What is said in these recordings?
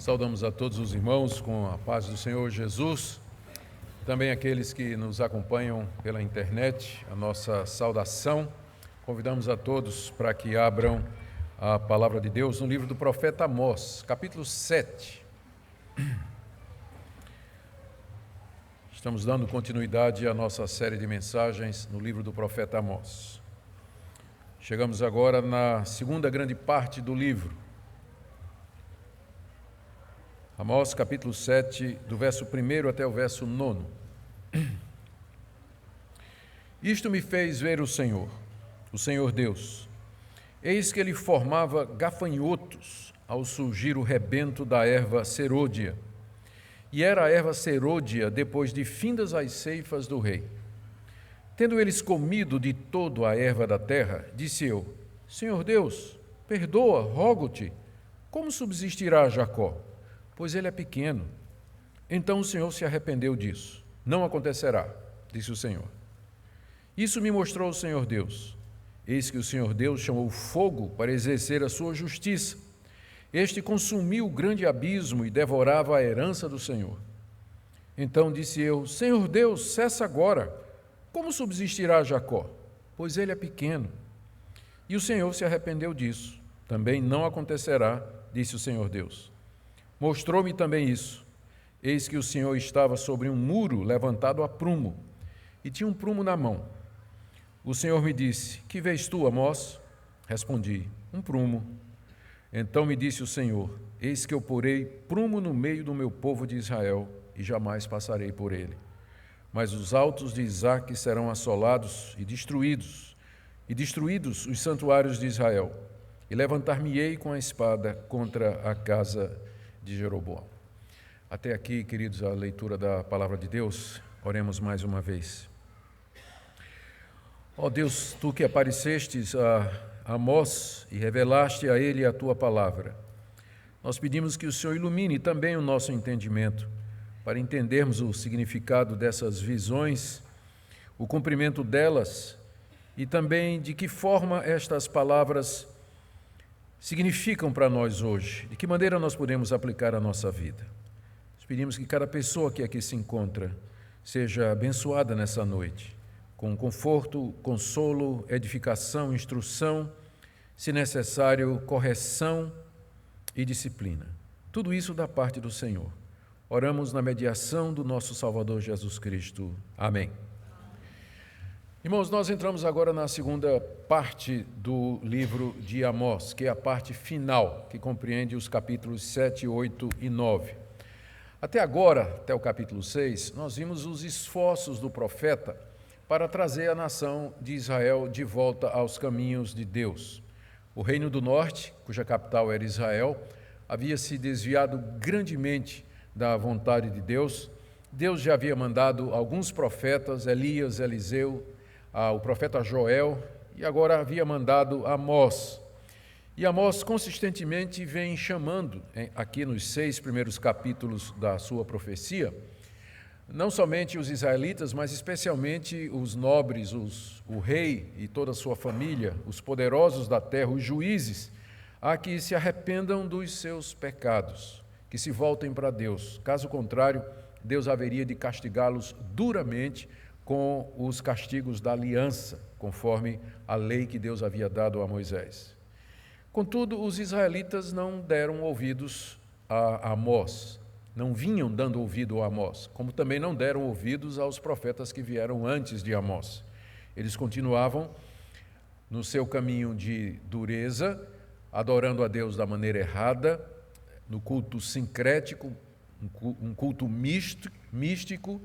Saudamos a todos os irmãos com a paz do Senhor Jesus, também aqueles que nos acompanham pela internet, a nossa saudação. Convidamos a todos para que abram a palavra de Deus no livro do profeta Amós, capítulo 7. Estamos dando continuidade à nossa série de mensagens no livro do profeta Amós. Chegamos agora na segunda grande parte do livro. Amós, capítulo 7, do verso 1 até o verso 9. Isto me fez ver o Senhor Deus. Eis que ele formava gafanhotos ao surgir o rebento da erva serôdia. E era a erva serôdia depois de findas as ceifas do rei. Tendo eles comido de todo a erva da terra, disse eu: Senhor Deus, perdoa, rogo-te, como subsistirá Jacó? Pois ele é pequeno. Então o Senhor se arrependeu disso. Não acontecerá, disse o Senhor. Isso me mostrou o Senhor Deus. Eis que o Senhor Deus chamou fogo para exercer a sua justiça. Este consumiu o grande abismo e devorava a herança do Senhor. Então disse eu: Senhor Deus, cessa agora. Como subsistirá Jacó? Pois ele é pequeno. E o Senhor se arrependeu disso. Também não acontecerá, disse o Senhor Deus. Mostrou-me também isso. Eis que o Senhor estava sobre um muro levantado a prumo, e tinha um prumo na mão. O Senhor me disse: Que vês tu, Amós? Respondi: um prumo. Então me disse o Senhor: Eis que eu porei prumo no meio do meu povo de Israel, e jamais passarei por ele. Mas os altos de Isaque serão assolados e destruídos os santuários de Israel, e levantar-me-ei com a espada contra a casa de Jeroboão. Até aqui, queridos, a leitura da palavra de Deus. Oremos mais uma vez. Ó Deus, tu que aparecestes a Amós e revelaste a ele a tua palavra, nós pedimos que o Senhor ilumine também o nosso entendimento, para entendermos o significado dessas visões, o cumprimento delas e também de que forma estas palavras significam para nós hoje, de que maneira nós podemos aplicar a nossa vida. Nós pedimos que cada pessoa que aqui se encontra seja abençoada nessa noite, com conforto, consolo, edificação, instrução, se necessário, correção e disciplina. Tudo isso da parte do Senhor. Oramos na mediação do nosso Salvador Jesus Cristo. Amém. Irmãos, nós entramos agora na segunda parte do livro de Amós, que é a parte final, que compreende os capítulos 7, 8 e 9. Até agora, até o capítulo 6, nós vimos os esforços do profeta para trazer a nação de Israel de volta aos caminhos de Deus. O reino do norte, cuja capital era Israel, havia se desviado grandemente da vontade de Deus. Deus já havia mandado alguns profetas, Elias, Eliseu, o profeta Joel, e agora havia mandado Amós. E Amós consistentemente vem chamando, aqui nos 6 primeiros capítulos da sua profecia, não somente os israelitas, mas especialmente os nobres, o rei e toda a sua família, os poderosos da terra, os juízes, a que se arrependam dos seus pecados, que se voltem para Deus. Caso contrário, Deus haveria de castigá-los duramente com os castigos da aliança, conforme a lei que Deus havia dado a Moisés. Contudo, os israelitas não deram ouvidos a Amós, não vinham dando ouvido a Amós, como também não deram ouvidos aos profetas que vieram antes de Amós. Eles continuavam no seu caminho de dureza, adorando a Deus da maneira errada, no culto sincrético, um culto místico,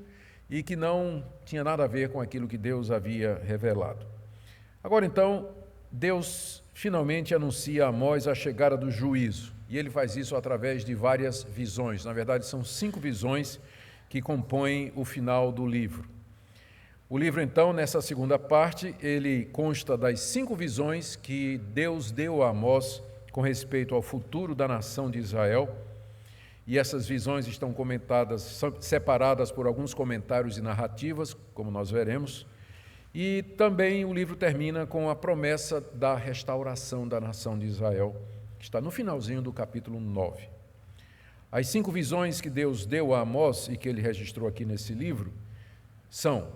e que não tinha nada a ver com aquilo que Deus havia revelado. Agora, então, Deus finalmente anuncia a Amós a chegada do juízo, e ele faz isso através de várias visões. Na verdade, são 5 visões que compõem o final do livro. O livro, então, nessa segunda parte, ele consta das 5 visões que Deus deu a Amós com respeito ao futuro da nação de Israel. E essas visões estão comentadas, são separadas por alguns comentários e narrativas, como nós veremos. E também o livro termina com a promessa da restauração da nação de Israel, que está no finalzinho do capítulo 9. As 5 visões que Deus deu a Amós e que ele registrou aqui nesse livro são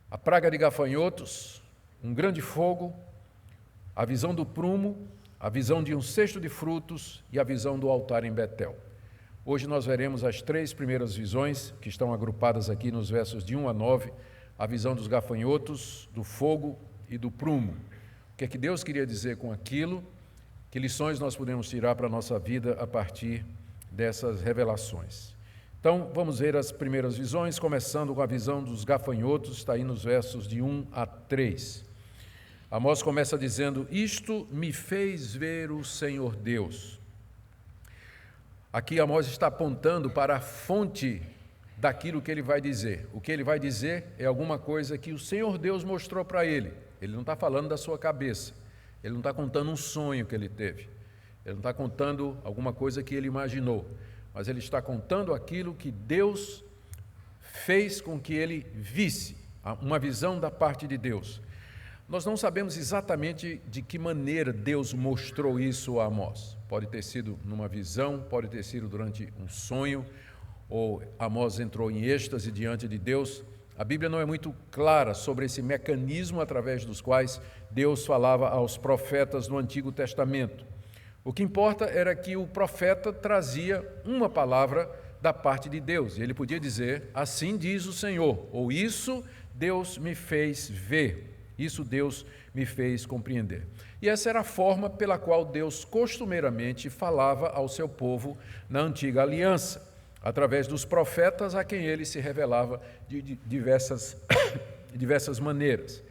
a praga de gafanhotos, um grande fogo, a visão do prumo, a visão de um cesto de frutos e a visão do altar em Betel. Hoje nós veremos as 3 primeiras visões, que estão agrupadas aqui nos versos de 1 a 9, a visão dos gafanhotos, do fogo e do prumo. O que é que Deus queria dizer com aquilo? Que lições nós podemos tirar para a nossa vida a partir dessas revelações? Então, vamos ver as primeiras visões, começando com a visão dos gafanhotos, está aí nos versos de 1 a 3. Amós começa dizendo: isto me fez ver o Senhor Deus. Aqui Amós está apontando para a fonte daquilo que ele vai dizer. O que ele vai dizer é alguma coisa que o Senhor Deus mostrou para ele. Ele não está falando da sua cabeça, ele não está contando um sonho que ele teve, ele não está contando alguma coisa que ele imaginou, mas ele está contando aquilo que Deus fez com que ele visse, uma visão da parte de Deus. Nós não sabemos exatamente de que maneira Deus mostrou isso a Amós. Pode ter sido numa visão, pode ter sido durante um sonho, ou Amós entrou em êxtase diante de Deus. A Bíblia não é muito clara sobre esse mecanismo através dos quais Deus falava aos profetas no Antigo Testamento. O que importa era que o profeta trazia uma palavra da parte de Deus. Ele podia dizer: assim diz o Senhor, ou isso Deus me fez ver. Isso Deus me fez compreender. E essa era a forma pela qual Deus costumeiramente falava ao seu povo na antiga aliança, através dos profetas a quem ele se revelava de diversas maneiras.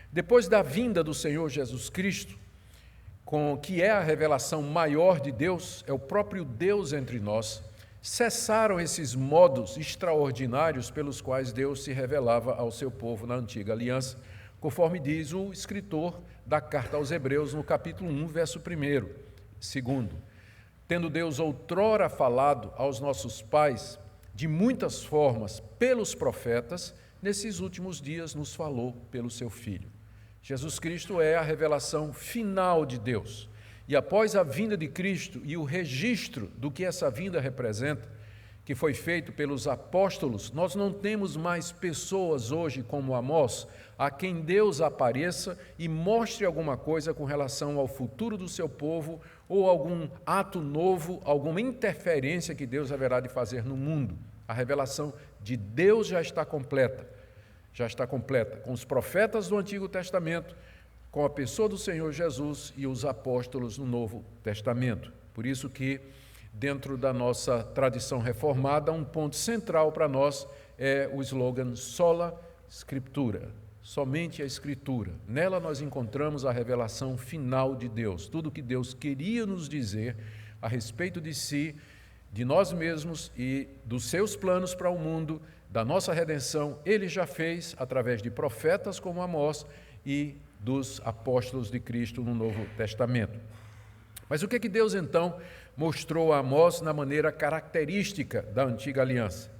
Depois da vinda do Senhor Jesus Cristo, que é a revelação maior de Deus, é o próprio Deus entre nós, cessaram esses modos extraordinários pelos quais Deus se revelava ao seu povo na antiga aliança, conforme diz o escritor da carta aos Hebreus, no capítulo 1, verso 1. Segundo, tendo Deus outrora falado aos nossos pais de muitas formas pelos profetas, nesses últimos dias nos falou pelo seu Filho. Jesus Cristo é a revelação final de Deus. E após a vinda de Cristo e o registro do que essa vinda representa, que foi feito pelos apóstolos, nós não temos mais pessoas hoje como Amós, a quem Deus apareça e mostre alguma coisa com relação ao futuro do seu povo ou algum ato novo, alguma interferência que Deus haverá de fazer no mundo. A revelação de Deus já está completa com os profetas do Antigo Testamento, com a pessoa do Senhor Jesus e os apóstolos no Novo Testamento. Por isso que, dentro da nossa tradição reformada, um ponto central para nós é o slogan Sola Scriptura, somente a Escritura. Nela nós encontramos a revelação final de Deus, tudo o que Deus queria nos dizer a respeito de si, de nós mesmos e dos seus planos para o mundo, da nossa redenção, Ele já fez através de profetas como Amós e dos apóstolos de Cristo no Novo Testamento. Mas o que Deus então mostrou a Amós na maneira característica da antiga aliança?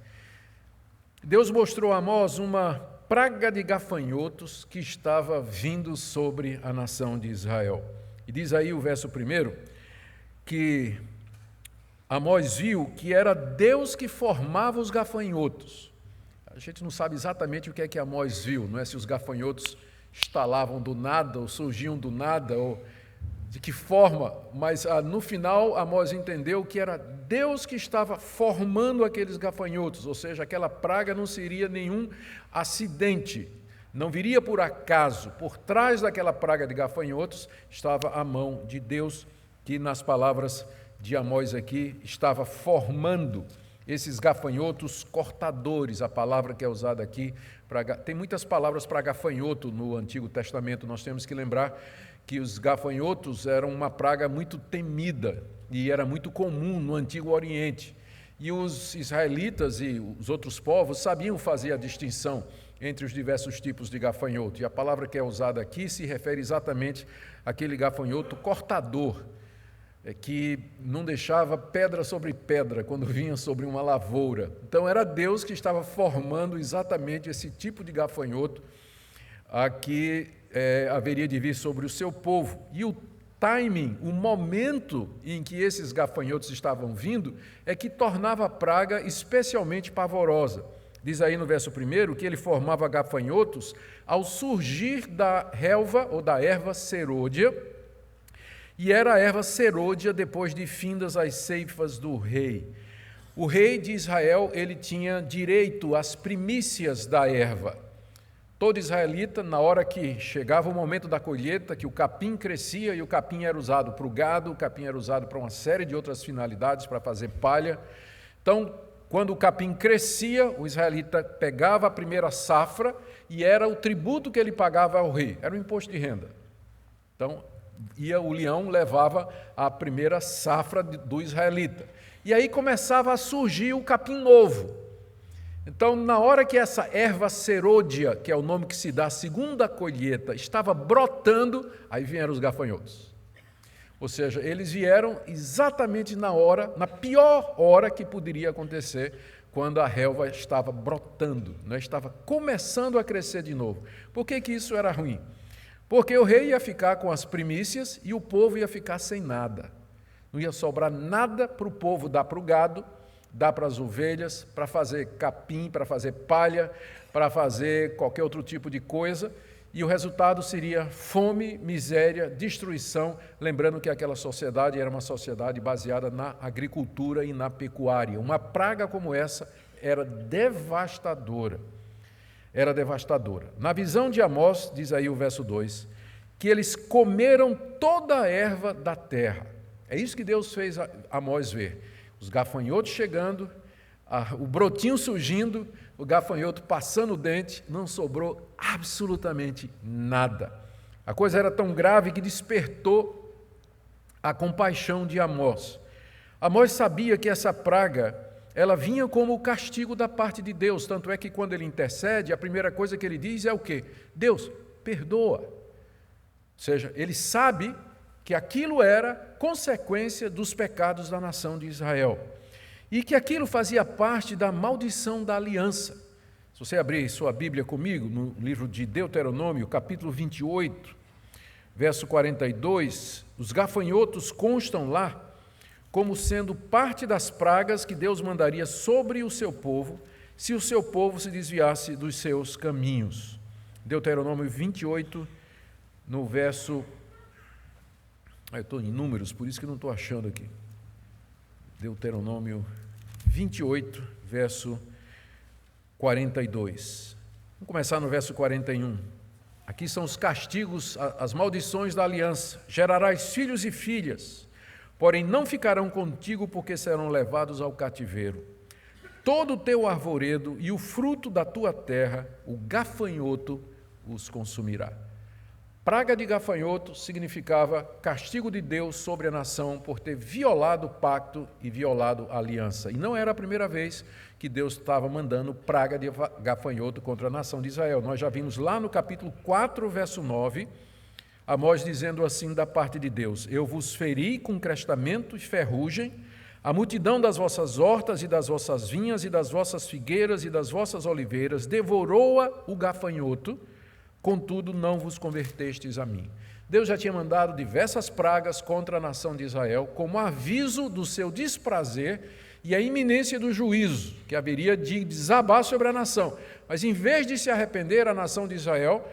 Deus mostrou a Amós uma praga de gafanhotos que estava vindo sobre a nação de Israel. E diz aí o verso 1 que Amós viu que era Deus que formava os gafanhotos. A gente não sabe exatamente o que é que Amós viu, não é se os gafanhotos estalavam do nada ou surgiam do nada ou de que forma, mas no final Amós entendeu que era Deus que estava formando aqueles gafanhotos, ou seja, aquela praga não seria nenhum acidente, não viria por acaso. Por trás daquela praga de gafanhotos estava a mão de Deus, que nas palavras de Amós aqui estava formando esses gafanhotos cortadores, a palavra que é usada aqui. Tem muitas palavras para gafanhoto no Antigo Testamento, nós temos que lembrar que os gafanhotos eram uma praga muito temida e era muito comum no Antigo Oriente. E os israelitas e os outros povos sabiam fazer a distinção entre os diversos tipos de gafanhoto. E a palavra que é usada aqui se refere exatamente àquele gafanhoto cortador, que não deixava pedra sobre pedra quando vinha sobre uma lavoura. Então era Deus que estava formando exatamente esse tipo de gafanhoto a que haveria de vir sobre o seu povo. E o timing, o momento em que esses gafanhotos estavam vindo, é que tornava a praga especialmente pavorosa. Diz aí no verso 1 que ele formava gafanhotos ao surgir da relva ou da erva serôdia, e era a erva serôdia depois de findas as ceifas do rei. O rei de Israel, ele tinha direito às primícias da erva. Todo israelita, na hora que chegava o momento da colheita, que o capim crescia, e o capim era usado para o gado, o capim era usado para uma série de outras finalidades, para fazer palha. Então, quando o capim crescia, o israelita pegava a primeira safra e era o tributo que ele pagava ao rei, era o imposto de renda. Então, o leão levava a primeira safra do israelita. E aí começava a surgir o capim novo. Então, na hora que essa erva serôdia, que é o nome que se dá à segunda colheita, estava brotando, aí vieram os gafanhotos. Ou seja, eles vieram exatamente na pior hora que poderia acontecer, quando a relva estava brotando, estava começando a crescer de novo. Por que isso era ruim? Porque o rei ia ficar com as primícias e o povo ia ficar sem nada. Não ia sobrar nada para o povo dar para o gado, dar para as ovelhas, para fazer capim, para fazer palha, para fazer qualquer outro tipo de coisa, e o resultado seria fome, miséria, destruição, lembrando que aquela sociedade era uma sociedade baseada na agricultura e na pecuária. Uma praga como essa era devastadora. Era devastadora. Na visão de Amós, diz aí o verso 2, que eles comeram toda a erva da terra. É isso que Deus fez Amós ver. Os gafanhotos chegando, o brotinho surgindo, o gafanhoto passando o dente, não sobrou absolutamente nada. A coisa era tão grave que despertou a compaixão de Amós. Amós sabia que essa praga, ela vinha como o castigo da parte de Deus, tanto é que quando ele intercede, a primeira coisa que ele diz é o quê? Deus, perdoa. Ou seja, ele sabe que aquilo era consequência dos pecados da nação de Israel e que aquilo fazia parte da maldição da aliança. Se você abrir sua Bíblia comigo, no livro de Deuteronômio, capítulo 28, verso 42, os gafanhotos constam lá como sendo parte das pragas que Deus mandaria sobre o seu povo, se o seu povo se desviasse dos seus caminhos. Deuteronômio 28, no verso... eu estou em números, por isso que não estou achando aqui. Deuteronômio 28, verso 42. Vamos começar no verso 41. Aqui são os castigos, as maldições da aliança. Gerarás filhos e filhas, porém não ficarão contigo, porque serão levados ao cativeiro. Todo o teu arvoredo e o fruto da tua terra, o gafanhoto os consumirá. Praga de gafanhoto significava castigo de Deus sobre a nação por ter violado o pacto e violado a aliança. E não era a primeira vez que Deus estava mandando praga de gafanhoto contra a nação de Israel. Nós já vimos lá no capítulo 4, verso 9, Amós dizendo assim da parte de Deus: eu vos feri com crestamento e ferrugem, a multidão das vossas hortas e das vossas vinhas e das vossas figueiras e das vossas oliveiras devorou-a o gafanhoto, contudo não vos convertestes a mim. Deus já tinha mandado diversas pragas contra a nação de Israel como aviso do seu desprazer e a iminência do juízo que haveria de desabar sobre a nação. Mas em vez de se arrepender, a nação de Israel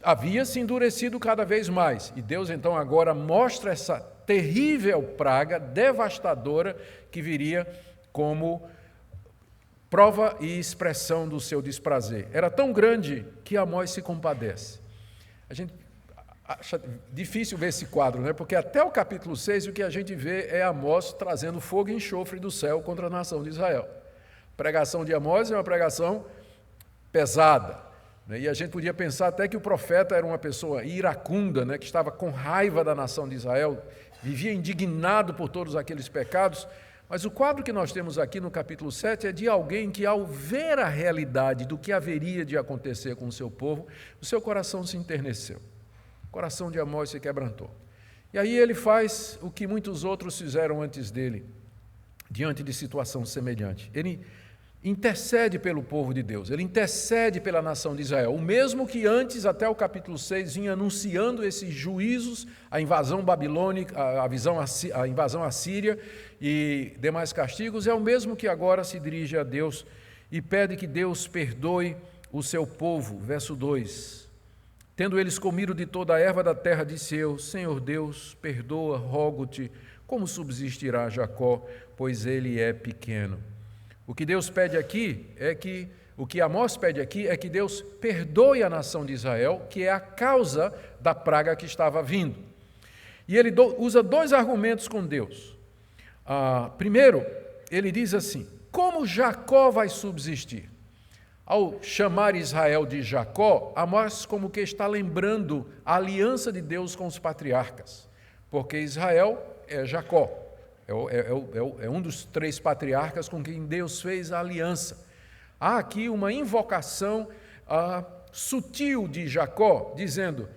havia se endurecido cada vez mais. E Deus então agora mostra essa terrível praga devastadora que viria como prova e expressão do seu desprazer. Era tão grande que Amós se compadece. A gente acha difícil ver esse quadro, né? Porque até o capítulo 6 o que a gente vê é Amós trazendo fogo e enxofre do céu contra a nação de Israel. A pregação de Amós é uma pregação pesada. E a gente podia pensar até que o profeta era uma pessoa iracunda, né? Que estava com raiva da nação de Israel, vivia indignado por todos aqueles pecados. Mas o quadro que nós temos aqui no capítulo 7 é de alguém que, ao ver a realidade do que haveria de acontecer com o seu povo, o seu coração se enterneceu. O coração de Amós se quebrantou. E aí ele faz o que muitos outros fizeram antes dele, diante de situação semelhante. Ele intercede pelo povo de Deus, ele intercede pela nação de Israel, o mesmo que antes, até o capítulo 6, vinha anunciando esses juízos, a invasão babilônica, a invasão assíria e demais castigos, é o mesmo que agora se dirige a Deus e pede que Deus perdoe o seu povo. Verso 2: tendo eles comido de toda a erva da terra, disse eu: Senhor Deus, perdoa, rogo-te, como subsistirá Jacó, pois ele é pequeno. O que Deus pede aqui é que, o que Amós pede aqui é que Deus perdoe a nação de Israel, que é a causa da praga que estava vindo. E ele usa dois argumentos com Deus. Primeiro, ele diz assim: como Jacó vai subsistir? Ao chamar Israel de Jacó, Amós como que está lembrando a aliança de Deus com os patriarcas, porque Israel é Jacó. É um dos 3 patriarcas com quem Deus fez a aliança. Há aqui uma invocação sutil de Jacó, dizendo: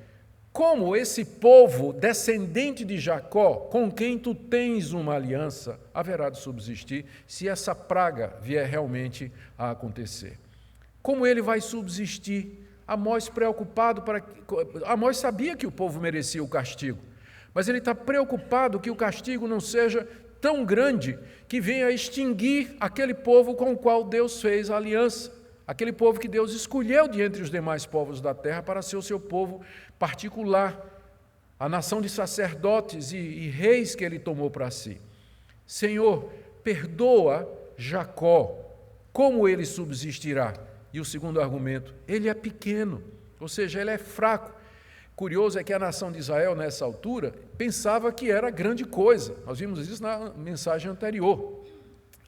como esse povo descendente de Jacó, com quem tu tens uma aliança, haverá de subsistir se essa praga vier realmente a acontecer. Como ele vai subsistir? Amós preocupado Amós sabia que o povo merecia o castigo, mas ele está preocupado que o castigo não seja tão grande que venha extinguir aquele povo com o qual Deus fez a aliança, aquele povo que Deus escolheu de entre os demais povos da terra para ser o seu povo particular, a nação de sacerdotes e reis que ele tomou para si. Senhor, perdoa Jacó, como ele subsistirá? E o segundo argumento: ele é pequeno, ou seja, ele é fraco. Curioso é que a nação de Israel, nessa altura, pensava que era grande coisa. Nós vimos isso na mensagem anterior.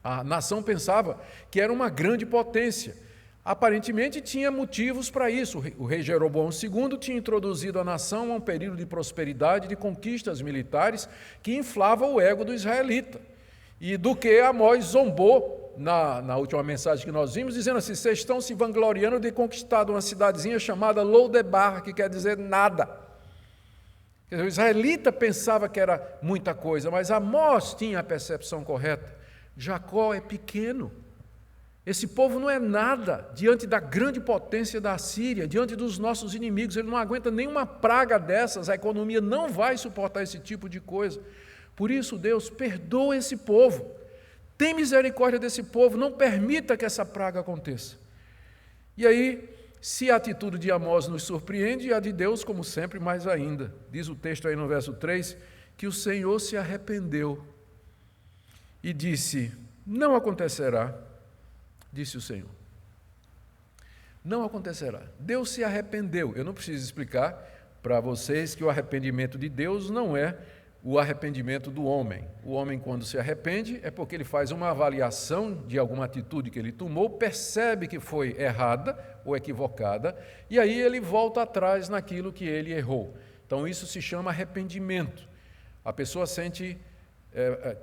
A nação pensava que era uma grande potência. Aparentemente tinha motivos para isso. O rei Jeroboão II tinha introduzido a nação a um período de prosperidade, de conquistas militares, que inflava o ego do israelita. E do que Amós zombou na última mensagem que nós vimos, dizendo assim: vocês estão se vangloriando de conquistar uma cidadezinha chamada Lodebar, que quer dizer nada. Quer dizer, o israelita pensava que era muita coisa, mas Amós tinha a percepção correta. Jacó é pequeno. Esse povo não é nada diante da grande potência da Síria, diante dos nossos inimigos. Ele não aguenta nenhuma praga dessas, a economia não vai suportar esse tipo de coisa. Por isso, Deus, perdoa esse povo. Tem misericórdia desse povo, não permita que essa praga aconteça. E aí, se a atitude de Amós nos surpreende, a de Deus, como sempre, mais ainda. Diz o texto aí no verso 3, que o Senhor se arrependeu e disse: não acontecerá, disse o Senhor. Não acontecerá. Deus se arrependeu. Eu não preciso explicar para vocês que o arrependimento de Deus não é o arrependimento do homem. O homem, quando se arrepende, é porque ele faz uma avaliação de alguma atitude que ele tomou, percebe que foi errada ou equivocada, e aí ele volta atrás naquilo que ele errou. Então, isso se chama arrependimento. A pessoa sente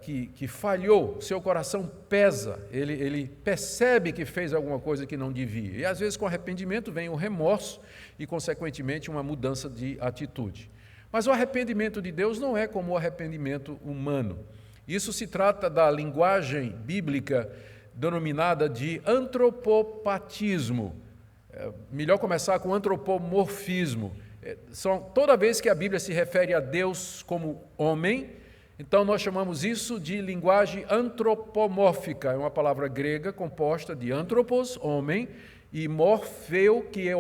que falhou, seu coração pesa, ele percebe que fez alguma coisa que não devia. E, às vezes, com arrependimento vem o remorso e, consequentemente, uma mudança de atitude. Mas o arrependimento de Deus não é como o arrependimento humano. Isso se trata da linguagem bíblica denominada de antropopatismo. Melhor começar com antropomorfismo. Toda vez que a Bíblia se refere a Deus como homem, então nós chamamos isso de linguagem antropomórfica. É uma palavra grega composta de antropos, homem, e morfeu, que é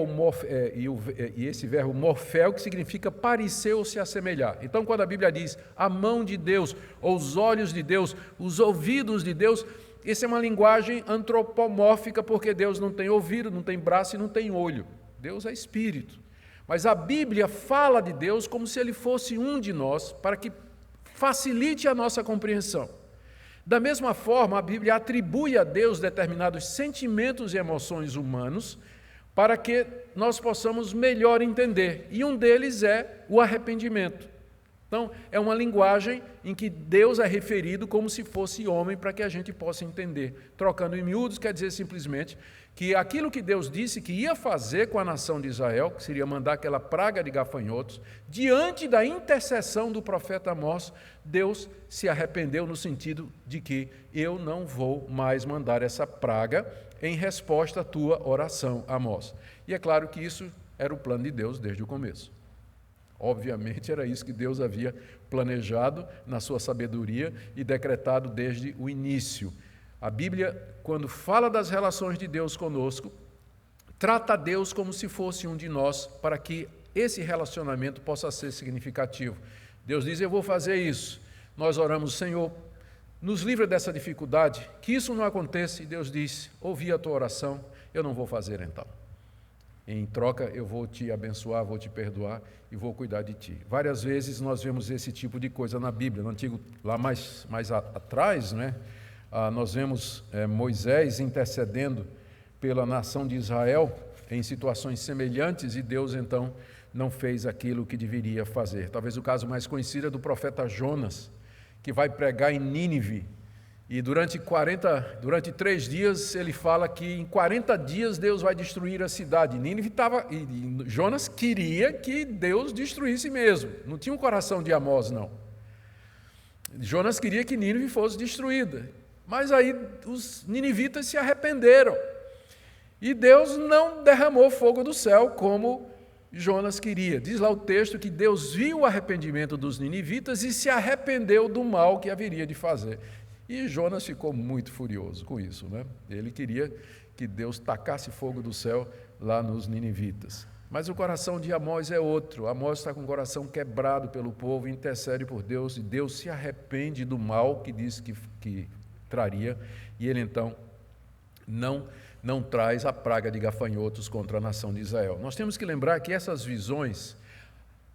e esse verbo morfeu, que significa parecer ou se assemelhar. Então, quando a Bíblia diz a mão de Deus, ou os olhos de Deus, os ouvidos de Deus, essa é uma linguagem antropomórfica, porque Deus não tem ouvido, não tem braço e não tem olho. Deus é espírito. Mas a Bíblia fala de Deus como se ele fosse um de nós, para que facilite a nossa compreensão. Da mesma forma, a Bíblia atribui a Deus determinados sentimentos e emoções humanos para que nós possamos melhor entender. E um deles é o arrependimento. Então, é uma linguagem em que Deus é referido como se fosse homem para que a gente possa entender. Trocando em miúdos, quer dizer simplesmente que aquilo que Deus disse que ia fazer com a nação de Israel, que seria mandar aquela praga de gafanhotos, diante da intercessão do profeta Amós, Deus se arrependeu no sentido de que eu não vou mais mandar essa praga em resposta à tua oração, Amós. E é claro que isso era o plano de Deus desde o começo. Obviamente era isso que Deus havia planejado na sua sabedoria e decretado desde o início. A Bíblia, quando fala das relações de Deus conosco, trata Deus como se fosse um de nós, para que esse relacionamento possa ser significativo. Deus diz, eu vou fazer isso. Nós oramos, Senhor, nos livra dessa dificuldade, que isso não aconteça. E Deus diz, ouvi a tua oração, eu não vou fazer então. Em troca, eu vou te abençoar, vou te perdoar e vou cuidar de ti. Várias vezes nós vemos esse tipo de coisa na Bíblia. No Antigo, lá mais atrás, né, nós vemos Moisés intercedendo pela nação de Israel em situações semelhantes e Deus, então, não fez aquilo que deveria fazer. Talvez o caso mais conhecido é do profeta Jonas, que vai pregar em Nínive. E durante 3 dias, ele fala que em 40 dias Deus vai destruir a cidade. E Jonas queria que Deus destruísse mesmo. Não tinha um coração de Amós, não. Jonas queria que Nínive fosse destruída. Mas aí os ninivitas se arrependeram. E Deus não derramou fogo do céu como Jonas queria. Diz lá o texto que Deus viu o arrependimento dos ninivitas e se arrependeu do mal que haveria de fazer. E Jonas ficou muito furioso com isso, né? Ele queria que Deus tacasse fogo do céu lá nos ninivitas. Mas o coração de Amós é outro. Amós está com o coração quebrado pelo povo, intercede por Deus, e Deus se arrepende do mal que disse que traria, e ele então não traz a praga de gafanhotos contra a nação de Israel. Nós temos que lembrar que essas visões,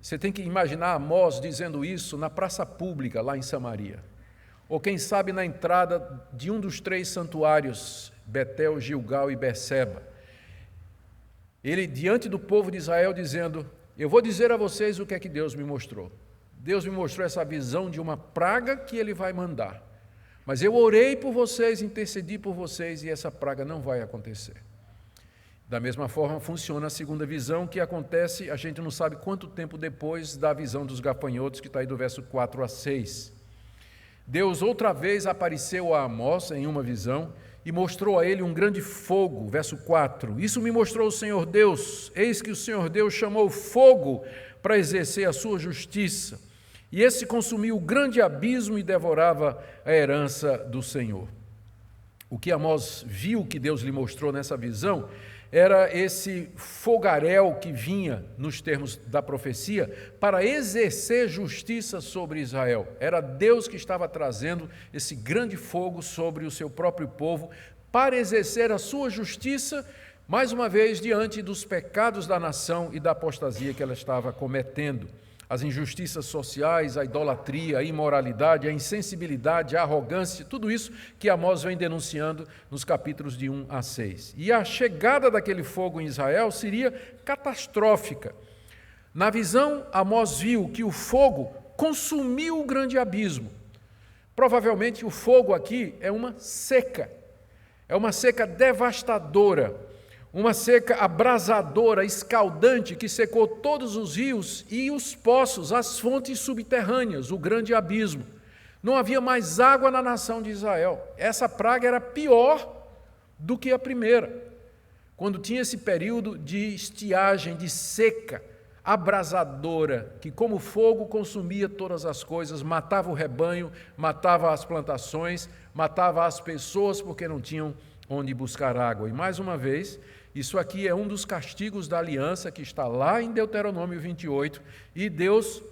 você tem que imaginar Amós dizendo isso na praça pública lá em Samaria. Ou quem sabe na entrada de um dos 3 santuários, Betel, Gilgal e Berseba. Ele diante do povo de Israel dizendo, eu vou dizer a vocês o que é que Deus me mostrou. Deus me mostrou essa visão de uma praga que Ele vai mandar. Mas eu orei por vocês, intercedi por vocês e essa praga não vai acontecer. Da mesma forma funciona a segunda visão que acontece, a gente não sabe quanto tempo depois da visão dos gafanhotos, que está aí do verso 4 a 6. Deus outra vez apareceu a Amós em uma visão e mostrou a ele um grande fogo, verso 4. Isso me mostrou o Senhor Deus, eis que o Senhor Deus chamou fogo para exercer a sua justiça. E esse consumiu o grande abismo e devorava a herança do Senhor. O que Amós viu que Deus lhe mostrou nessa visão era esse fogaréu que vinha, nos termos da profecia, para exercer justiça sobre Israel. Era Deus que estava trazendo esse grande fogo sobre o seu próprio povo, para exercer a sua justiça, mais uma vez, diante dos pecados da nação e da apostasia que ela estava cometendo. As injustiças sociais, a idolatria, a imoralidade, a insensibilidade, a arrogância, tudo isso que Amós vem denunciando nos capítulos de 1 a 6. E a chegada daquele fogo em Israel seria catastrófica. Na visão, Amós viu que o fogo consumiu o grande abismo. Provavelmente o fogo aqui é uma seca devastadora. Uma seca abrasadora, escaldante, que secou todos os rios e os poços, as fontes subterrâneas, o grande abismo. Não havia mais água na nação de Israel. Essa praga era pior do que a primeira, quando tinha esse período de estiagem, de seca abrasadora, que como fogo consumia todas as coisas, matava o rebanho, matava as plantações, matava as pessoas porque não tinham onde buscar água. E mais uma vez, isso aqui é um dos castigos da aliança que está lá em Deuteronômio 28, e Deus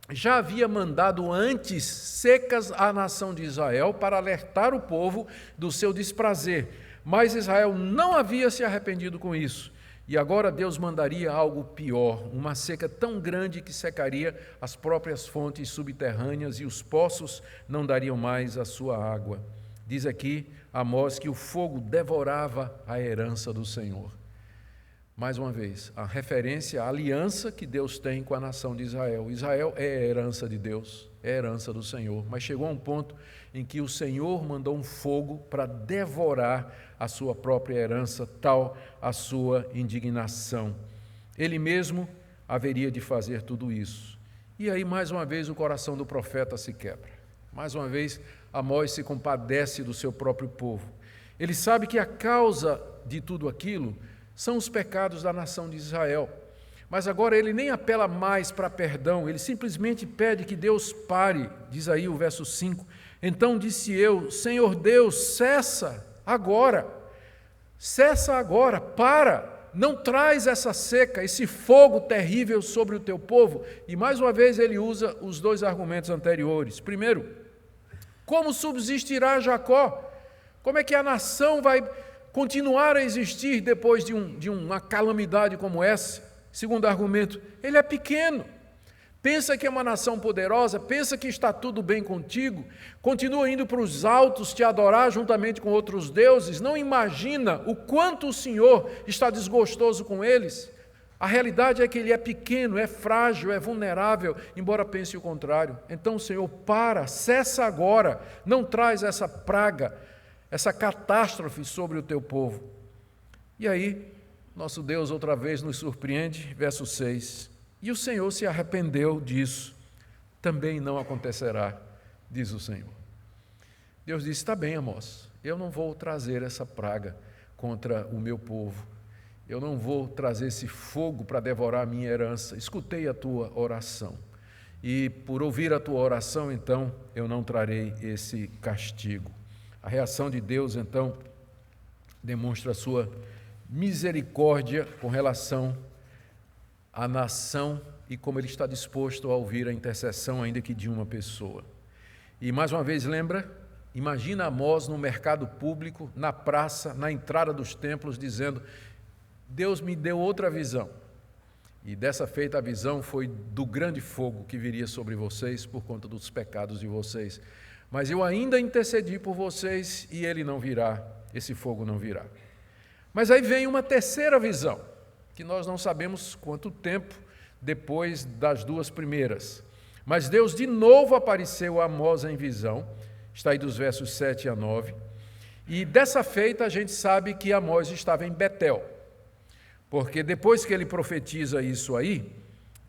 já havia mandado antes secas à nação de Israel para alertar o povo do seu desprazer, mas Israel não havia se arrependido com isso, e agora Deus mandaria algo pior, uma seca tão grande que secaria as próprias fontes subterrâneas e os poços não dariam mais a sua água. Diz aqui Amós que o fogo devorava a herança do Senhor. mais uma vez, a referência à aliança que Deus tem com a nação de Israel. Israel é a herança de Deus, é a herança do Senhor, mas chegou a um ponto em que o Senhor mandou um fogo para devorar a sua própria herança, tal a sua indignação. Ele mesmo haveria de fazer tudo isso. E aí, mais uma vez, o coração do profeta se quebra. Mais uma vez, Amós se compadece do seu próprio povo. Ele sabe que a causa de tudo aquilo são os pecados da nação de Israel. Mas agora ele nem apela mais para perdão, ele simplesmente pede que Deus pare, diz aí o verso 5. Então disse eu, Senhor Deus, cessa agora, para, não traz essa seca, esse fogo terrível sobre o teu povo. E mais uma vez ele usa os dois argumentos anteriores. Primeiro, como subsistirá Jacó? Como é que a nação vai continuar a existir depois de uma calamidade como essa? Segundo argumento, ele é pequeno. Pensa que é uma nação poderosa, pensa que está tudo bem contigo, continua indo para os altos te adorar juntamente com outros deuses, não imagina o quanto o Senhor está desgostoso com eles. A realidade é que ele é pequeno, é frágil, é vulnerável, embora pense o contrário. Então, Senhor, cessa agora, não traz essa praga, essa catástrofe sobre o teu povo. E aí, nosso Deus outra vez nos surpreende, verso 6. E o Senhor se arrependeu disso. Também não acontecerá, diz o Senhor. Deus disse, está bem, Amós, eu não vou trazer essa praga contra o meu povo. Eu não vou trazer esse fogo para devorar a minha herança. Escutei a tua oração. E por ouvir a tua oração, então, eu não trarei esse castigo. A reação de Deus, então, demonstra a sua misericórdia com relação à nação e como ele está disposto a ouvir a intercessão, ainda que de uma pessoa. E mais uma vez lembra, imagina Amós no mercado público, na praça, na entrada dos templos, dizendo, Deus me deu outra visão. E dessa feita a visão foi do grande fogo que viria sobre vocês por conta dos pecados de vocês. Mas eu ainda intercedi por vocês e ele não virá, esse fogo não virá. Mas aí vem uma terceira visão, que nós não sabemos quanto tempo depois das duas primeiras. Mas Deus de novo apareceu a Amós em visão, está aí dos versos 7 a 9, e dessa feita a gente sabe que Amós estava em Betel, porque depois que ele profetiza isso aí,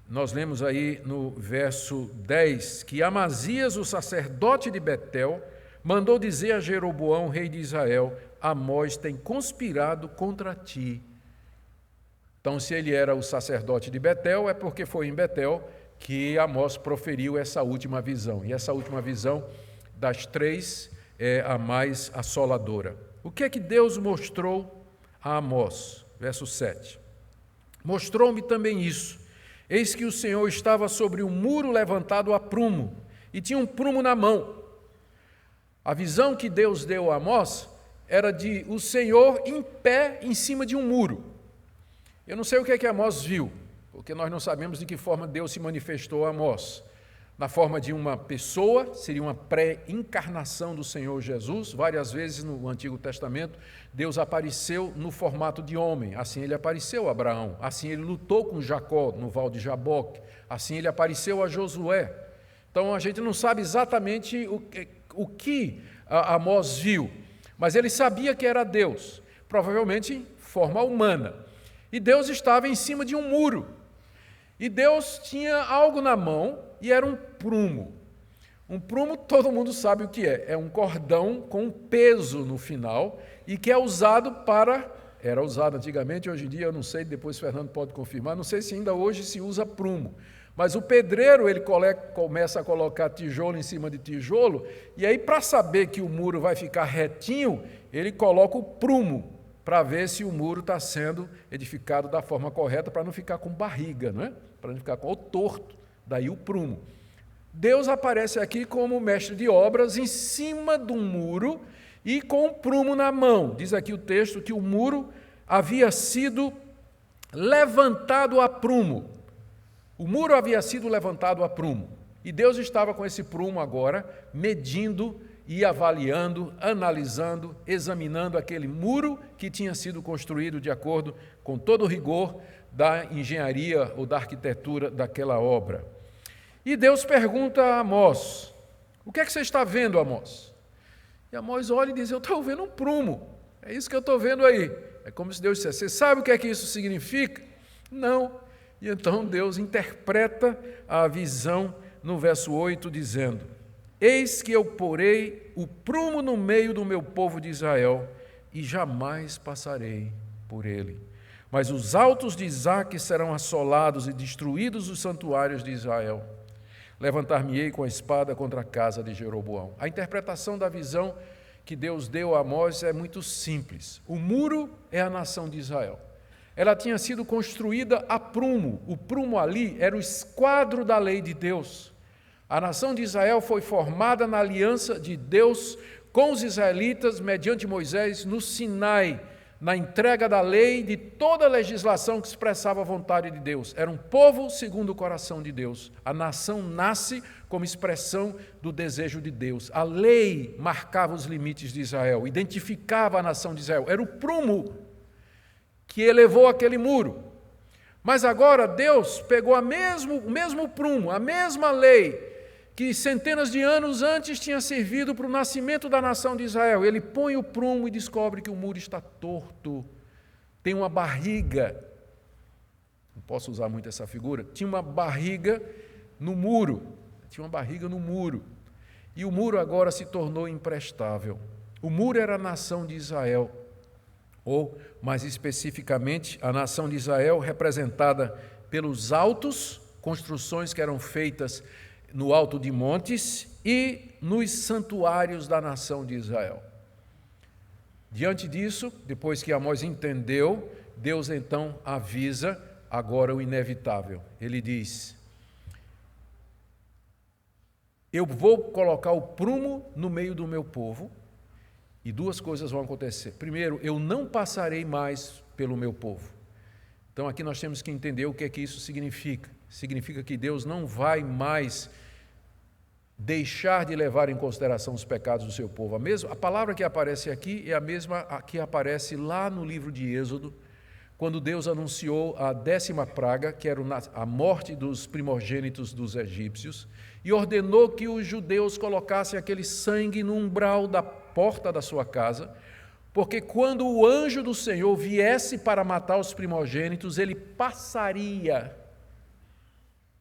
nós lemos aí no verso 10, que Amazias, o sacerdote de Betel, mandou dizer a Jeroboão, rei de Israel, Amós tem conspirado contra ti. Então, se ele era o sacerdote de Betel, é porque foi em Betel que Amós proferiu essa última visão. E essa última visão das três é a mais assoladora. O que é que Deus mostrou a Amós? Verso 7. Mostrou-me também isso. Eis que o Senhor estava sobre um muro levantado a prumo, e tinha um prumo na mão. A visão que Deus deu a Amós era de o Senhor em pé em cima de um muro. Eu não sei o que é que Amós viu, porque nós não sabemos de que forma Deus se manifestou a Amós. Na forma de uma pessoa, seria uma pré-encarnação do Senhor Jesus. Várias vezes no Antigo Testamento, Deus apareceu no formato de homem. Assim ele apareceu a Abraão, assim ele lutou com Jacó no Val de Jaboque, assim ele apareceu a Josué. Então a gente não sabe exatamente o que Amós viu, mas ele sabia que era Deus, provavelmente em forma humana. E Deus estava em cima de um muro. E Deus tinha algo na mão e era um prumo. Um prumo, todo mundo sabe o que é. É um cordão com um peso no final e que é usado era usado antigamente, hoje em dia eu não sei, depois o Fernando pode confirmar, não sei se ainda hoje se usa prumo. Mas o pedreiro, ele começa a colocar tijolo em cima de tijolo, e aí para saber que o muro vai ficar retinho, ele coloca o prumo, para ver se o muro está sendo edificado da forma correta, para não ficar com barriga, não é? Para não ficar com o torto, daí o prumo. Deus aparece aqui como mestre de obras em cima de um muro e com um prumo na mão. Diz aqui o texto que o muro havia sido levantado a prumo. O muro havia sido levantado a prumo. E Deus estava com esse prumo agora, medindo e avaliando, analisando, examinando aquele muro que tinha sido construído de acordo com todo o rigor da engenharia ou da arquitetura daquela obra. E Deus pergunta a Amós: o que é que você está vendo, Amós? E Amós olha e diz: eu estou vendo um prumo, é isso que eu estou vendo aí. É como se Deus dissesse: você sabe o que é que isso significa? Não. E então Deus interpreta a visão no verso 8, dizendo: eis que eu porei o prumo no meio do meu povo de Israel, e jamais passarei por ele. Mas os altos de Isaque serão assolados e destruídos os santuários de Israel. Levantar-me-ei com a espada contra a casa de Jeroboão. A interpretação da visão que Deus deu a Amós é muito simples. O muro é a nação de Israel. Ela tinha sido construída a prumo. O prumo ali era o esquadro da lei de Deus. A nação de Israel foi formada na aliança de Deus com os israelitas mediante Moisés no Sinai, na entrega da lei, de toda a legislação que expressava a vontade de Deus. Era um povo segundo o coração de Deus. A nação nasce como expressão do desejo de Deus. A lei marcava os limites de Israel, identificava a nação de Israel. Era o prumo que elevou aquele muro. Mas agora Deus pegou o mesmo prumo, a mesma lei, que centenas de anos antes tinha servido para o nascimento da nação de Israel. Ele põe o prumo e descobre que o muro está torto, tem uma barriga. Não posso usar muito essa figura. Tinha uma barriga no muro. E o muro agora se tornou imprestável. O muro era a nação de Israel, ou, mais especificamente, a nação de Israel representada pelos altos, construções que eram feitas no alto de montes e nos santuários da nação de Israel. Diante disso, depois que Amós entendeu, Deus então avisa agora o inevitável. Ele diz: eu vou colocar o prumo no meio do meu povo e duas coisas vão acontecer. Primeiro, eu não passarei mais pelo meu povo. Então aqui nós temos que entender o que é que isso significa. Significa que Deus não vai mais deixar de levar em consideração os pecados do seu povo. A palavra que aparece aqui é a mesma que aparece lá no livro de Êxodo, quando Deus anunciou a 10ª praga, que era a morte dos primogênitos dos egípcios, e ordenou que os judeus colocassem aquele sangue no umbral da porta da sua casa, porque quando o anjo do Senhor viesse para matar os primogênitos, ele passaria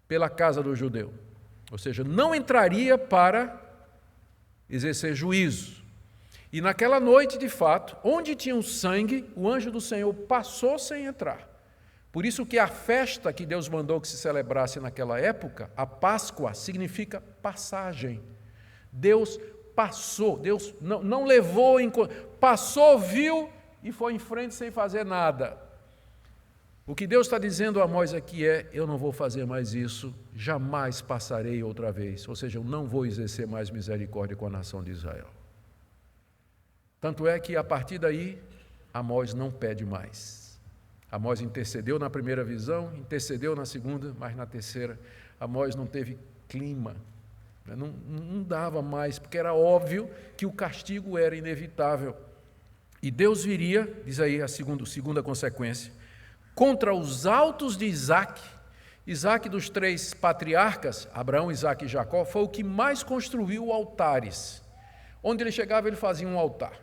pela casa do judeu. Ou seja, não entraria para exercer juízo. E naquela noite, de fato, onde tinha o sangue, o anjo do Senhor passou sem entrar. Por isso que a festa que Deus mandou que se celebrasse naquela época, a Páscoa, significa passagem. Deus passou, Deus não levou, passou, viu e foi em frente sem fazer nada. O que Deus está dizendo a Amós aqui é: eu não vou fazer mais isso, jamais passarei outra vez. Ou seja, eu não vou exercer mais misericórdia com a nação de Israel. Tanto é que, a partir daí, Amós não pede mais. Amós intercedeu na primeira visão, intercedeu na segunda, mas na terceira, Amós não teve clima. Não dava mais, porque era óbvio que o castigo era inevitável. E Deus viria, diz aí a segunda consequência, contra os altos de Isaque. Isaque, dos 3 patriarcas, Abraão, Isaque e Jacó, foi o que mais construiu altares. Onde ele chegava, ele fazia um altar.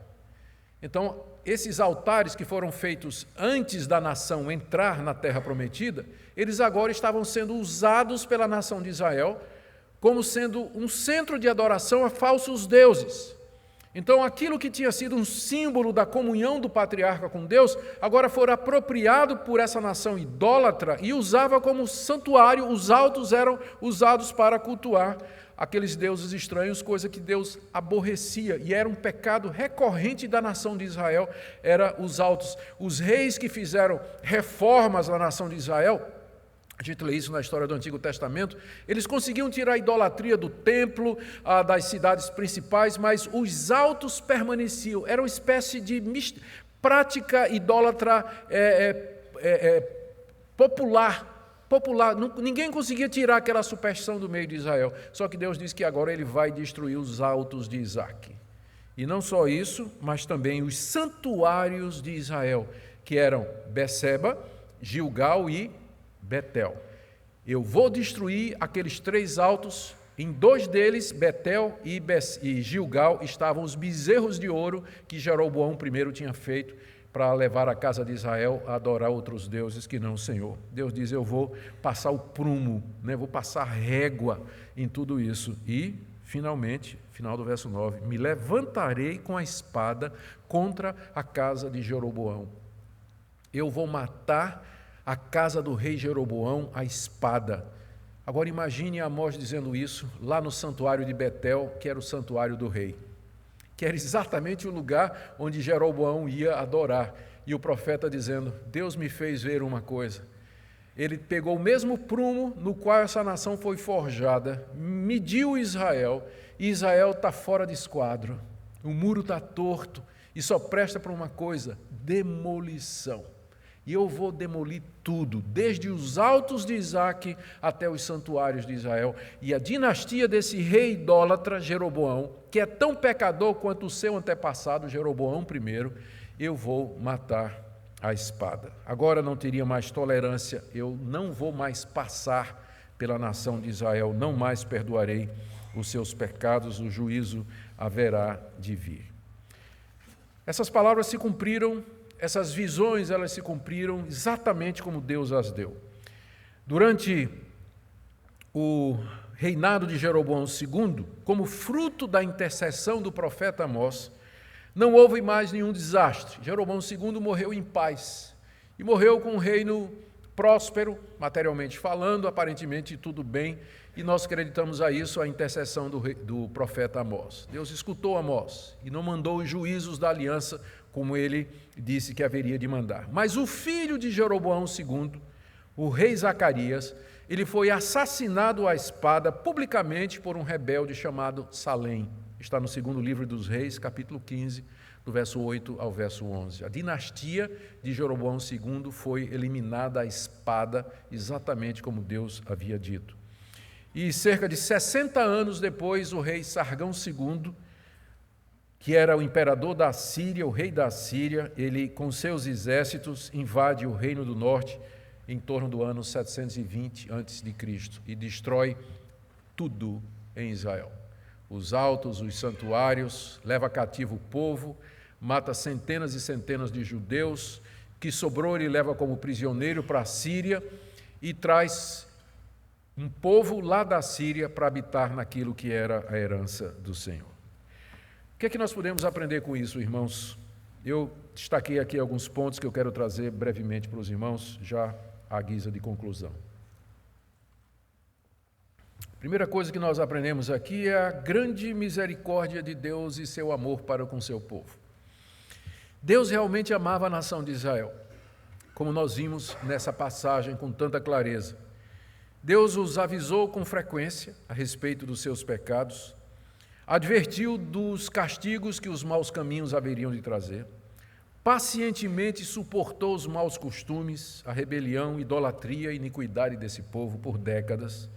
Então, esses altares que foram feitos antes da nação entrar na terra prometida, eles agora estavam sendo usados pela nação de Israel como sendo um centro de adoração a falsos deuses. Então, aquilo que tinha sido um símbolo da comunhão do patriarca com Deus, agora foi apropriado por essa nação idólatra e usava como santuário. Os altos eram usados para cultuar aqueles deuses estranhos, coisa que Deus aborrecia, e era um pecado recorrente da nação de Israel, era os altos. Os reis que fizeram reformas na nação de Israel, a gente lê isso na história do Antigo Testamento, eles conseguiam tirar a idolatria do templo, das cidades principais, mas os altos permaneciam. Era uma espécie de prática idólatra popular. popular, ninguém conseguia tirar aquela superstição do meio de Israel. Só que Deus diz que agora ele vai destruir os altos de Isaque. E não só isso, mas também os santuários de Israel, que eram Beceba, Gilgal e Betel. Eu vou destruir aqueles 3 altos. Em 2 deles, Betel e Gilgal, estavam os bezerros de ouro que Jeroboão I tinha feito para levar a casa de Israel a adorar outros deuses que não o Senhor. Deus diz, eu vou passar o prumo, vou passar régua em tudo isso. E, finalmente, final do verso 9, me levantarei com a espada contra a casa de Jeroboão. Eu vou matar a casa do rei Jeroboão à espada. Agora imagine Amós dizendo isso lá no santuário de Betel, que era o santuário do rei, que era exatamente o lugar onde Jeroboão ia adorar. E o profeta dizendo, Deus me fez ver uma coisa. Ele pegou o mesmo prumo no qual essa nação foi forjada, mediu Israel, e Israel está fora de esquadro. O muro está torto e só presta para uma coisa, demolição. E eu vou demolir tudo, desde os altos de Isaque até os santuários de Israel. E a dinastia desse rei idólatra, Jeroboão, que é tão pecador quanto o seu antepassado, Jeroboão I, eu vou matar à espada. Agora não teria mais tolerância, eu não vou mais passar pela nação de Israel, não mais perdoarei os seus pecados, o juízo haverá de vir. Essas palavras se cumpriram. Essas visões, elas se cumpriram exatamente como Deus as deu. Durante o reinado de Jeroboão II, como fruto da intercessão do profeta Amós, não houve mais nenhum desastre. Jeroboão II morreu em paz e morreu com um reino próspero, materialmente falando, aparentemente tudo bem, e nós acreditamos a isso, a intercessão do profeta Amós. Deus escutou Amós e não mandou os juízos da aliança como ele disse que haveria de mandar. Mas o filho de Jeroboão II, o rei Zacarias, ele foi assassinado à espada publicamente por um rebelde chamado Salém. Está no 2º livro dos Reis, capítulo 15, do verso 8 ao verso 11. A dinastia de Jeroboão II foi eliminada à espada, exatamente como Deus havia dito. E cerca de 60 anos depois, o rei Sargão II, que era o imperador da Síria, o rei da Síria, ele com seus exércitos invade o reino do norte em torno do ano 720 a.C. e destrói tudo em Israel. Os altos, os santuários, leva cativo o povo, mata centenas e centenas de judeus, que sobrou ele leva como prisioneiro para a Síria e traz um povo lá da Síria para habitar naquilo que era a herança do Senhor. O que é que nós podemos aprender com isso, irmãos? Eu destaquei aqui alguns pontos que eu quero trazer brevemente para os irmãos, já à guisa de conclusão. A primeira coisa que nós aprendemos aqui é a grande misericórdia de Deus e seu amor para com seu povo. Deus realmente amava a nação de Israel, como nós vimos nessa passagem com tanta clareza. Deus os avisou com frequência a respeito dos seus pecados, advertiu dos castigos que os maus caminhos haveriam de trazer, pacientemente suportou os maus costumes, a rebelião, idolatria e iniquidade desse povo por décadas,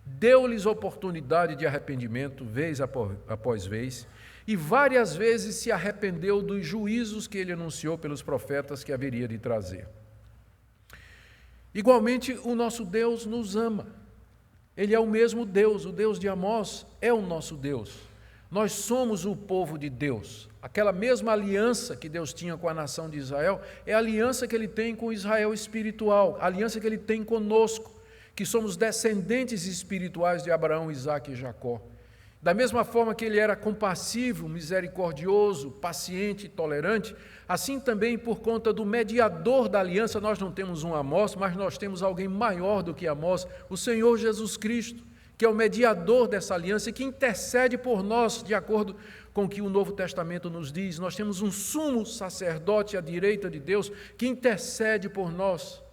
deu-lhes oportunidade de arrependimento, vez após vez, e várias vezes se arrependeu dos juízos que ele anunciou pelos profetas que haveria de trazer. Igualmente, o nosso Deus nos ama. Ele é o mesmo Deus, o Deus de Amós é o nosso Deus. Nós somos o povo de Deus. Aquela mesma aliança que Deus tinha com a nação de Israel é a aliança que ele tem com Israel espiritual, a aliança que ele tem conosco, que somos descendentes espirituais de Abraão, Isaque e Jacó. Da mesma forma que ele era compassivo, misericordioso, paciente e tolerante, assim também por conta do mediador da aliança, nós não temos um Amós, mas nós temos alguém maior do que Amós, o Senhor Jesus Cristo, que é o mediador dessa aliança e que intercede por nós, de acordo com o que o Novo Testamento nos diz. Nós temos um sumo sacerdote à direita de Deus que intercede por nós,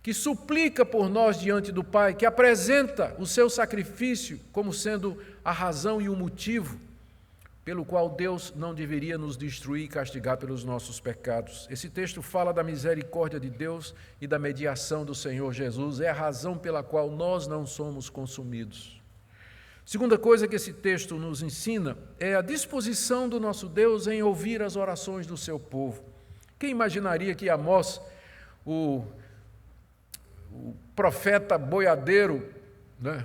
que suplica por nós diante do Pai, que apresenta o seu sacrifício como sendo a razão e o motivo pelo qual Deus não deveria nos destruir e castigar pelos nossos pecados. Esse texto fala da misericórdia de Deus e da mediação do Senhor Jesus. É a razão pela qual nós não somos consumidos. Segunda coisa que esse texto nos ensina é a disposição do nosso Deus em ouvir as orações do seu povo. Quem imaginaria que Amós, o profeta boiadeiro,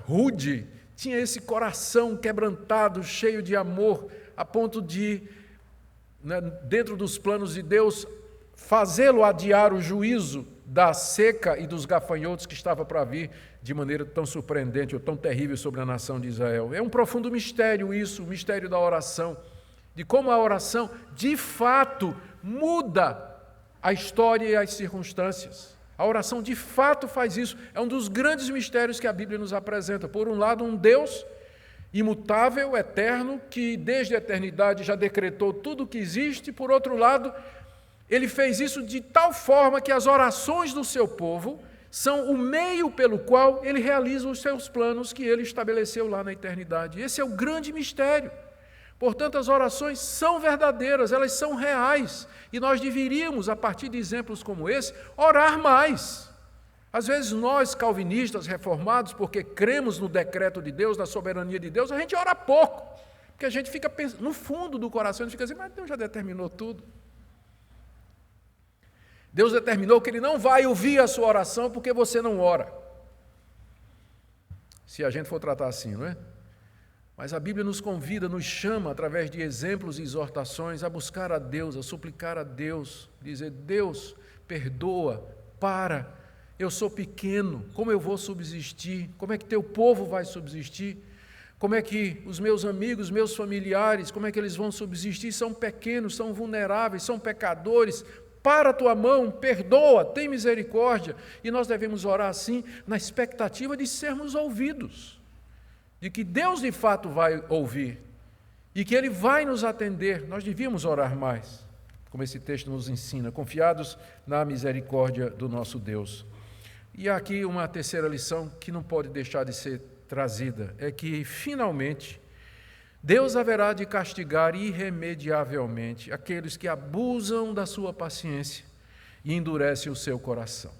rude, tinha esse coração quebrantado, cheio de amor, a ponto de, dentro dos planos de Deus, fazê-lo adiar o juízo da seca e dos gafanhotos que estava para vir de maneira tão surpreendente ou tão terrível sobre a nação de Israel. É um profundo mistério isso, o mistério da oração, de como a oração, de fato, muda a história e as circunstâncias. A oração, de fato, faz isso. É um dos grandes mistérios que a Bíblia nos apresenta. Por um lado, um Deus imutável, eterno, que desde a eternidade já decretou tudo o que existe. Por outro lado, Ele fez isso de tal forma que as orações do seu povo são o meio pelo qual Ele realiza os seus planos que Ele estabeleceu lá na eternidade. Esse é o grande mistério. Portanto, as orações são verdadeiras, elas são reais, e nós deveríamos, a partir de exemplos como esse, orar mais. Às vezes nós, calvinistas, reformados, porque cremos no decreto de Deus, na soberania de Deus, a gente ora pouco, porque a gente fica pensando, no fundo do coração, a gente fica assim, mas Deus já determinou tudo. Deus determinou que Ele não vai ouvir a sua oração porque você não ora. Se a gente for tratar assim, não é? Mas a Bíblia nos convida, nos chama, através de exemplos e exortações, a buscar a Deus, a suplicar a Deus, dizer, Deus, perdoa, para, eu sou pequeno, como eu vou subsistir? Como é que teu povo vai subsistir? Como é que os meus amigos, meus familiares, como é que eles vão subsistir? São pequenos, são vulneráveis, são pecadores. Para a tua mão, perdoa, tem misericórdia. E nós devemos orar assim, na expectativa de sermos ouvidos, de que Deus de fato vai ouvir e que Ele vai nos atender. Nós devíamos orar mais, como esse texto nos ensina, confiados na misericórdia do nosso Deus. E há aqui uma terceira lição que não pode deixar de ser trazida, é que finalmente Deus haverá de castigar irremediavelmente aqueles que abusam da sua paciência e endurecem o seu coração.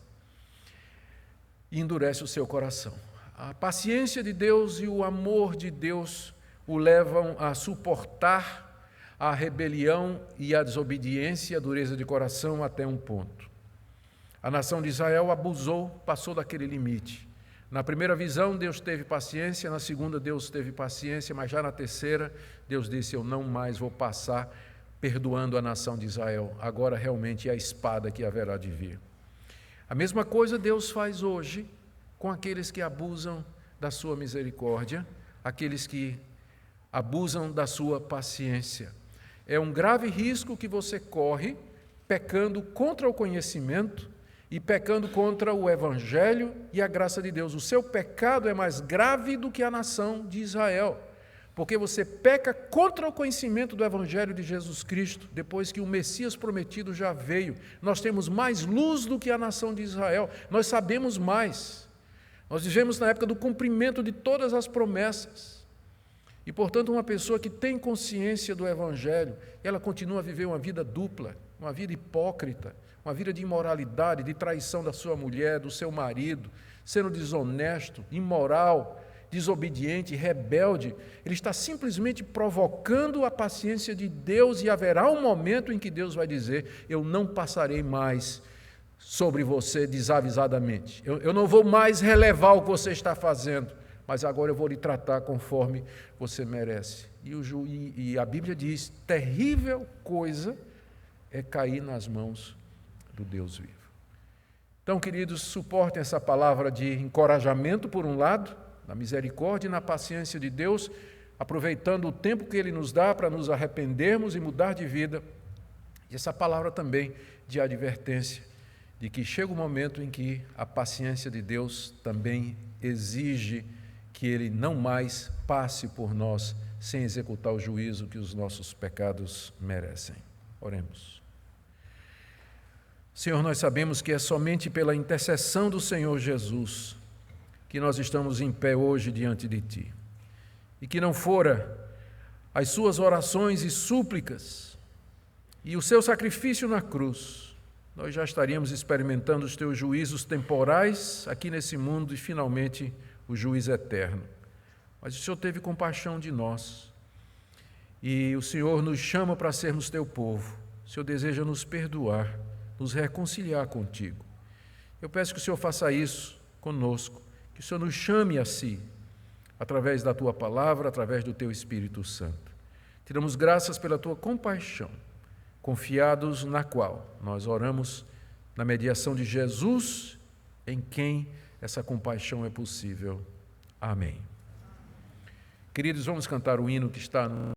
A paciência de Deus e o amor de Deus o levam a suportar a rebelião e a desobediência e a dureza de coração até um ponto. A nação de Israel abusou, passou daquele limite. Na primeira visão, Deus teve paciência, na segunda, Deus teve paciência, mas já na terceira, Deus disse, eu não mais vou passar perdoando a nação de Israel. Agora realmente é a espada que haverá de vir. A mesma coisa Deus faz hoje com aqueles que abusam da sua misericórdia, aqueles que abusam da sua paciência. É um grave risco que você corre pecando contra o conhecimento e pecando contra o Evangelho e a graça de Deus. O seu pecado é mais grave do que a nação de Israel, porque você peca contra o conhecimento do Evangelho de Jesus Cristo, depois que o Messias prometido já veio. Nós temos mais luz do que a nação de Israel, nós sabemos mais. Nós vivemos na época do cumprimento de todas as promessas. E, portanto, uma pessoa que tem consciência do Evangelho, ela continua a viver uma vida dupla, uma vida hipócrita, uma vida de imoralidade, de traição da sua mulher, do seu marido, sendo desonesto, imoral, desobediente, rebelde. Ele está simplesmente provocando a paciência de Deus e haverá um momento em que Deus vai dizer, eu não passarei mais sobre você desavisadamente. Eu não vou mais relevar o que você está fazendo, mas agora eu vou lhe tratar conforme você merece. E a Bíblia diz, terrível coisa é cair nas mãos do Deus vivo. Então, queridos, suportem essa palavra de encorajamento, por um lado, na misericórdia e na paciência de Deus, aproveitando o tempo que Ele nos dá para nos arrependermos e mudar de vida, e essa palavra também de advertência, de que chega o momento em que a paciência de Deus também exige que Ele não mais passe por nós sem executar o juízo que os nossos pecados merecem. Oremos. Senhor, nós sabemos que é somente pela intercessão do Senhor Jesus que nós estamos em pé hoje diante de Ti. E que não fora as suas orações e súplicas e o seu sacrifício na cruz, nós já estaríamos experimentando os teus juízos temporais aqui nesse mundo e, finalmente, o juízo eterno. Mas o Senhor teve compaixão de nós e o Senhor nos chama para sermos teu povo. O Senhor deseja nos perdoar, nos reconciliar contigo. Eu peço que o Senhor faça isso conosco, que o Senhor nos chame a si, através da tua palavra, através do teu Espírito Santo. Te damos graças pela tua compaixão, confiados na qual nós oramos na mediação de Jesus, em quem essa compaixão é possível. Amém. Queridos, vamos cantar o hino que está no